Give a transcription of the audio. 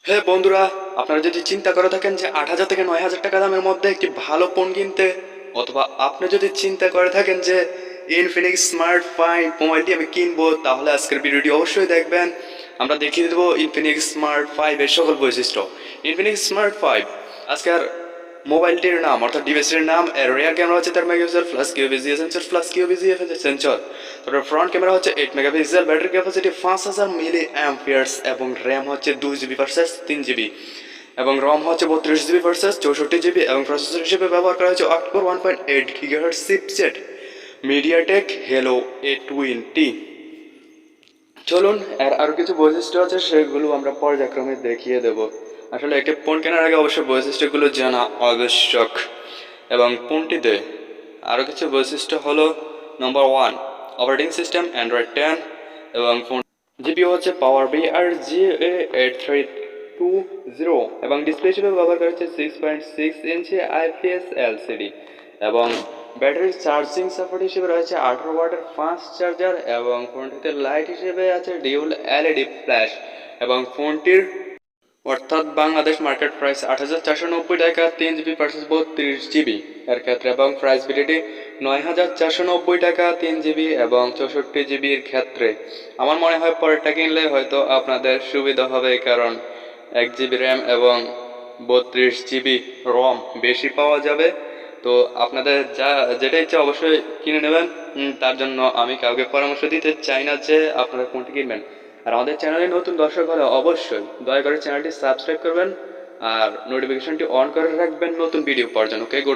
হ্যাঁ বন্ধুরা, আপনারা যদি চিন্তা করে থাকেন যে 8,000 থেকে 9,000 টাকা দামের মধ্যে একটি ভালো ফোন কিনতে, অথবা আপনি যদি চিন্তা করে থাকেন যে ইনফিনিক্স স্মার্ট 5 মোবাইলটি আমি কিনবো, তাহলে আজকের ভিডিওটি অবশ্যই দেখবেন। আমরা দেখিয়ে দেবো ইনফিনিক্স স্মার্ট 5 এর সকল বৈশিষ্ট্য। ইনফিনিক্স স্মার্ট 5 আজকের মোবাইলটির নাম অর্থাৎ ডিভাইসটির নাম, এর রিয়ার ক্যামেরা হচ্ছে 13 megapixel plus কিউবিজি sensor plus কিউবিজি sensor. তারপর ফ্রন্ট ক্যামেরা হচ্ছে 8 মেগাপিক্সেল, ব্যাটারি ক্যাপাসিটি 5000 মিলি অ্যাম্পিয়ার্স এবং র্যাম হচ্ছে 2 জিবি ভার্সেস 3 জিবি এবং রম হচ্ছে 32 জিবি ভার্সেস 64 জিবি এবং প্রসেসর হিসেবে ব্যবহার করা হচ্ছে অক্টোর 1.8 gigahertz chipset MediaTek hello A20। চলুন এর আরও কিছু বৈশিষ্ট্য আছে, সেগুলো আমরা পর্যায়ক্রমে দেখিয়ে দেব। আসলে একটি ফোন কেনার আগে অবশ্যই বৈশিষ্ট্যগুলো জানা আবশ্যক। এবং ফোনটিতে আরও কিছু বৈশিষ্ট্য হলো, নম্বর 1 অপারেটিং সিস্টেম অ্যান্ড্রয়েড 10 এবং ফোন জিপি হচ্ছে PowerVR-GA8320 এবং ডিসপ্লে হিসেবে ব্যবহার করা হচ্ছে 6.6 ইঞ্চি IPS LCD এবং ব্যাটারি চার্জিং সাপোর্ট হিসেবে রয়েছে 18 ওয়াটের ফাস্ট চার্জার এবং ফোনটিতে লাইট হিসেবে আছে ডিউল LED ফ্ল্যাশ এবং ফোনটির অর্থাৎ বাংলাদেশ মার্কেট প্রাইস 8,490 টাকা 3 জিবি ভার্সেস 32 জিবি এর ক্ষেত্রে, এবং প্রাইস বিলিটি 9,490 টাকা 3 জিবি এবং 64 জিবির ক্ষেত্রে। আমার মনে হয় পরেরটা কিনলে হয়তো আপনাদের সুবিধা হবে, কারণ 1 জিবি র্যাম এবং 32 জিবি রম বেশি পাওয়া যাবে। তো আপনাদের যেটা ইচ্ছা অবশ্যই কিনে নেবেন। তার জন্য আমি কাউকে পরামর্শ দিতে চাই না যে আপনারা কোনটি কিনবেন। আর আমাদের চ্যানেলে নতুন দর্শক হলে অবশ্যই দয়া করে চ্যানেলটি সাবস্ক্রাইব করবেন আর নোটিফিকেশনটি অন করে রাখবেন নতুন ভিডিও পাওয়ার জন্য। ওকে, গুড।